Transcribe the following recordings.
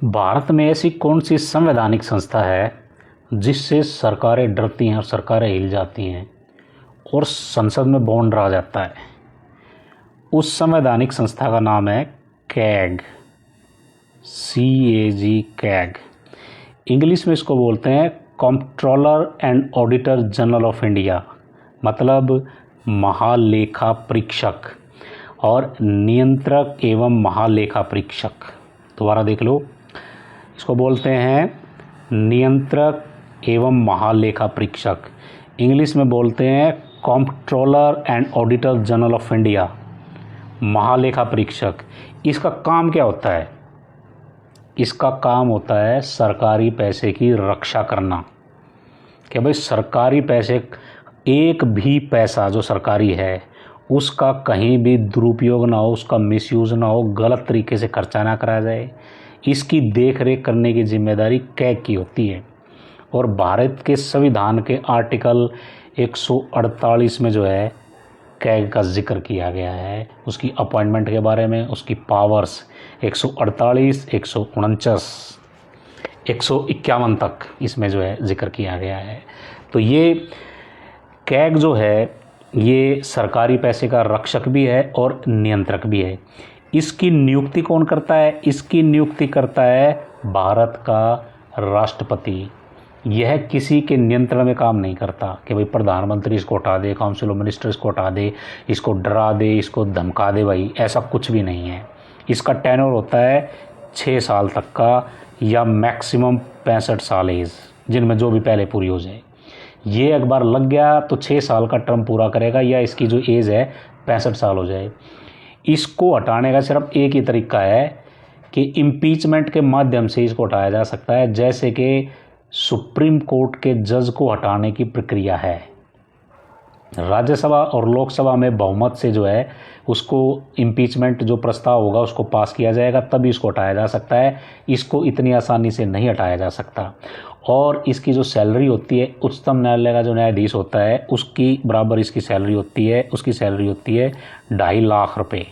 भारत में ऐसी कौन सी संवैधानिक संस्था है जिससे सरकारें डरती हैं और सरकारें हिल जाती हैं और संसद में बॉन्ड रहा जाता है? उस संवैधानिक संस्था का नाम है कैग, CAG, कैग। इंग्लिश में इसको बोलते हैं controller and auditor general of India, मतलब महालेखा परीक्षक और नियंत्रक एवं महालेखा परीक्षक। दोबारा देख लो, इसको बोलते हैं नियंत्रक एवं महालेखा परीक्षक। इंग्लिश में बोलते हैं controller and auditor general of India, महालेखा परीक्षक। इसका काम क्या होता है? इसका काम होता है सरकारी पैसे की रक्षा करना, कि भाई सरकारी पैसे, एक भी पैसा जो सरकारी है उसका कहीं भी दुरुपयोग ना हो, उसका मिसयूज़ ना हो, गलत तरीके से खर्चा ना कराया जाए। इसकी देख रेख करने की जिम्मेदारी कैग की होती है। और भारत के संविधान के आर्टिकल 148 में जो है कैग का जिक्र किया गया है, उसकी अपॉइंटमेंट के बारे में, उसकी पावर्स 148, 149, 151 तक इसमें जो है जिक्र किया गया है। तो ये कैग जो है ये सरकारी पैसे का रक्षक भी है और नियंत्रक भी है। इसकी नियुक्ति कौन करता है? इसकी नियुक्ति करता है भारत का राष्ट्रपति। यह किसी के नियंत्रण में काम नहीं करता कि भाई प्रधानमंत्री इसको हटा दे, काउंसिल ऑफ मिनिस्टर इसको हटा दे, इसको डरा दे, इसको धमका दे। भाई ऐसा कुछ भी नहीं है। इसका टेन्योर होता है 6 साल तक का, या मैक्सिमम 65 साल एज, जिनमें जो भी पहले पूरी हो जाए। ये एक बार लग गया तो 6 साल का टर्म पूरा करेगा, या इसकी जो एज है 65 साल हो जाए। इसको हटाने का सिर्फ एक ही तरीका है कि इम्पीचमेंट के माध्यम से इसको हटाया जा सकता है, जैसे कि सुप्रीम कोर्ट के जज को हटाने की प्रक्रिया है। राज्यसभा और लोकसभा में बहुमत से जो है उसको इम्पीचमेंट जो प्रस्ताव होगा उसको पास किया जाएगा, तभी इसको हटाया जा सकता है। इसको इतनी आसानी से नहीं हटाया जा सकता। और इसकी जो सैलरी होती है, उच्चतम न्यायालय का जो न्यायाधीश होता है उसकी बराबर इसकी सैलरी होती है। उसकी सैलरी होती है 2.5 लाख रुपए।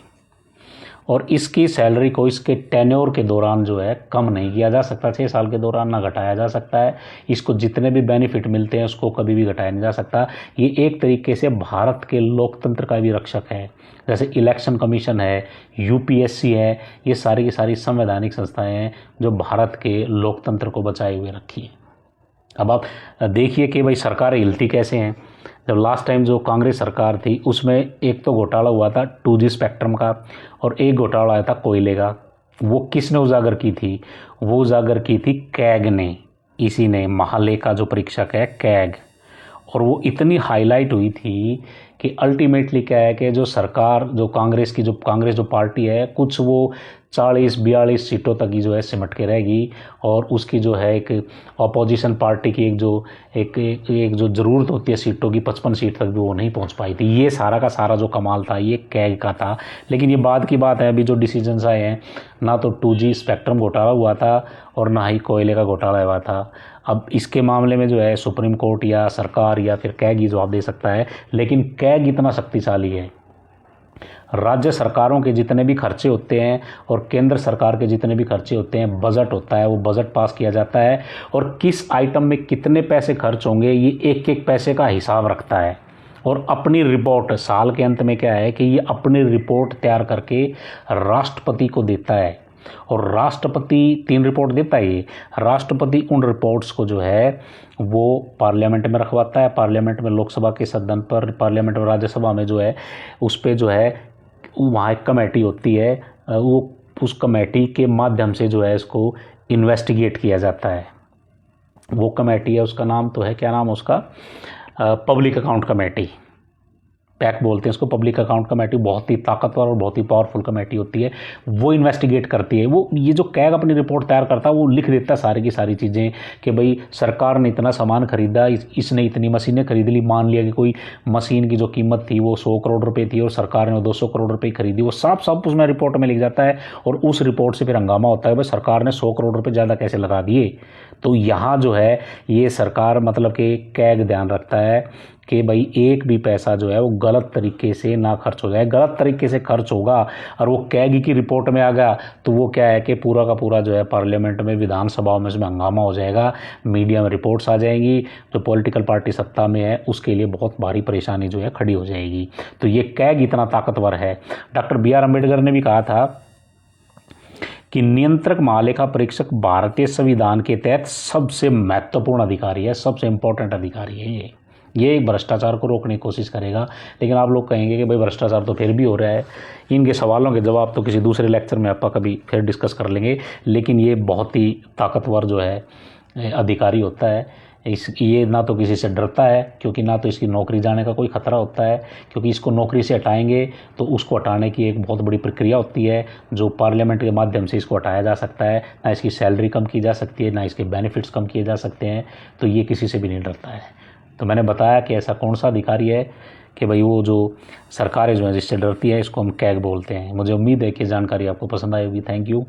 और इसकी सैलरी को इसके टेन्योर के दौरान जो है कम नहीं किया जा सकता, 6 साल के दौरान ना घटाया जा सकता है। इसको जितने भी बेनिफिट मिलते हैं उसको कभी भी घटाया नहीं जा सकता। ये एक तरीके से भारत के लोकतंत्र का भी रक्षक है। जैसे इलेक्शन कमीशन है, UPSC है, ये सारी की सारी संवैधानिक संस्थाएं हैं जो भारत के लोकतंत्र को बचाए हुए रखी है। अब आप देखिए कि भाई सरकारें हिलती कैसे हैं। जब लास्ट टाइम जो कांग्रेस सरकार थी उसमें एक तो घोटाला हुआ था 2G स्पेक्ट्रम का, और एक घोटाला आया था कोयले का। वो किसने उजागर की थी? वो उजागर की थी कैग ने, इसी ने, महालेखा जो परीक्षक है कैग। और वो इतनी हाईलाइट हुई थी कि अल्टीमेटली क्या है कि जो सरकार, जो कांग्रेस जो पार्टी है, कुछ वो 40-42 सीटों तक ही जो है सिमट के रहेगी। और उसकी जो है एक अपोजिशन पार्टी की एक जो ज़रूरत होती है सीटों की, 55 सीट तक भी वो नहीं पहुंच पाई थी। ये सारा का सारा जो कमाल था ये कैग का था। लेकिन ये बाद की बात है, अभी जो डिसीजंस आए हैं, ना तो 2G स्पेक्ट्रम घोटाला हुआ था और ना ही कोयले का घोटाला हुआ था। अब इसके मामले में जो है सुप्रीम कोर्ट या सरकार या फिर कैग ही जवाब दे सकता है। लेकिन कैग इतना शक्तिशाली है, राज्य सरकारों के जितने भी खर्चे होते हैं और केंद्र सरकार के जितने भी खर्चे होते हैं, बजट होता है, वो बजट पास किया जाता है और किस आइटम में कितने पैसे खर्च होंगे ये एक एक पैसे का हिसाब रखता है। और अपनी रिपोर्ट साल के अंत में क्या है कि ये अपनी रिपोर्ट तैयार करके राष्ट्रपति को देता है। और राष्ट्रपति 3 रिपोर्ट देता है। ये राष्ट्रपति उन रिपोर्ट्स को जो है वो पार्लियामेंट में रखवाता है। पार्लियामेंट में, लोकसभा के सदन पर, पार्लियामेंट और राज्यसभा में जो है उस पर जो है वहाँ एक कमेटी होती है, वो उस कमेटी के माध्यम से जो है इसको इन्वेस्टिगेट किया जाता है। वो कमेटी है, उसका नाम तो है, क्या नाम है उसका, पब्लिक अकाउंट कमेटी, पैक बोलते हैं उसको, पब्लिक अकाउंट कमेटी। बहुत ही ताकतवर और बहुत ही पावरफुल कमेटी होती है। वो इन्वेस्टिगेट करती है। वो ये जो कैग अपनी रिपोर्ट तैयार करता है वो लिख देता है सारी की सारी चीज़ें कि भाई सरकार ने इतना सामान खरीदा, इसने इतनी मशीनें खरीद ली। मान लिया कि कोई मशीन की जो कीमत थी वो 100 करोड़ रुपए थी और सरकार ने 200 करोड़ रुपए खरीदी। वो सब उसमें रिपोर्ट में लिख जाता है। और उस रिपोर्ट से फिर हंगामा होता है, भाई सरकार ने 100 करोड़ रुपये ज़्यादा कैसे लगा दिए। तो यहाँ जो है ये सरकार मतलब कि कैग ध्यान रखता है कि भाई एक भी पैसा जो है वो गलत तरीके से ना खर्च हो जाए। गलत तरीके से खर्च होगा और वो कैग की रिपोर्ट में आ गया तो वो क्या है कि पूरा का पूरा जो है पार्लियामेंट में, विधानसभाओं में इसमें हंगामा हो जाएगा, मीडिया में रिपोर्ट्स आ जाएंगी, जो पॉलिटिकल पार्टी सत्ता में है उसके लिए बहुत भारी परेशानी जो है खड़ी हो जाएगी। तो ये कैग इतना ताकतवर है। डॉक्टर BR अम्बेडकर ने भी कहा था कि नियंत्रक महालेखा परीक्षक भारतीय संविधान के तहत सबसे महत्वपूर्ण अधिकारी है, सबसे इंपॉर्टेंट अधिकारी है। ये भ्रष्टाचार को रोकने की कोशिश करेगा। लेकिन आप लोग कहेंगे कि भाई भ्रष्टाचार तो फिर भी हो रहा है। इनके सवालों के जवाब तो किसी दूसरे लेक्चर में आपका कभी फिर डिस्कस कर लेंगे। लेकिन ये बहुत ही ताकतवर जो है अधिकारी होता है। ये ना तो किसी से डरता है, क्योंकि ना तो इसकी नौकरी जाने का कोई खतरा होता है, क्योंकि इसको नौकरी से हटाएंगे तो उसको हटाने की एक बहुत बड़ी प्रक्रिया होती है जो पार्लियामेंट के माध्यम से इसको हटाया जा सकता है। ना इसकी सैलरी कम की जा सकती है, ना इसके बेनिफिट्स कम किए जा सकते हैं। तो ये किसी से भी नहीं डरता है। तो मैंने बताया कि ऐसा कौन सा अधिकारी है कि भाई वो जो सरकारें जो है जिससे डरती है, इसको हम कैग बोलते हैं। मुझे उम्मीद है कि जानकारी आपको पसंद आई होगी। Thank you.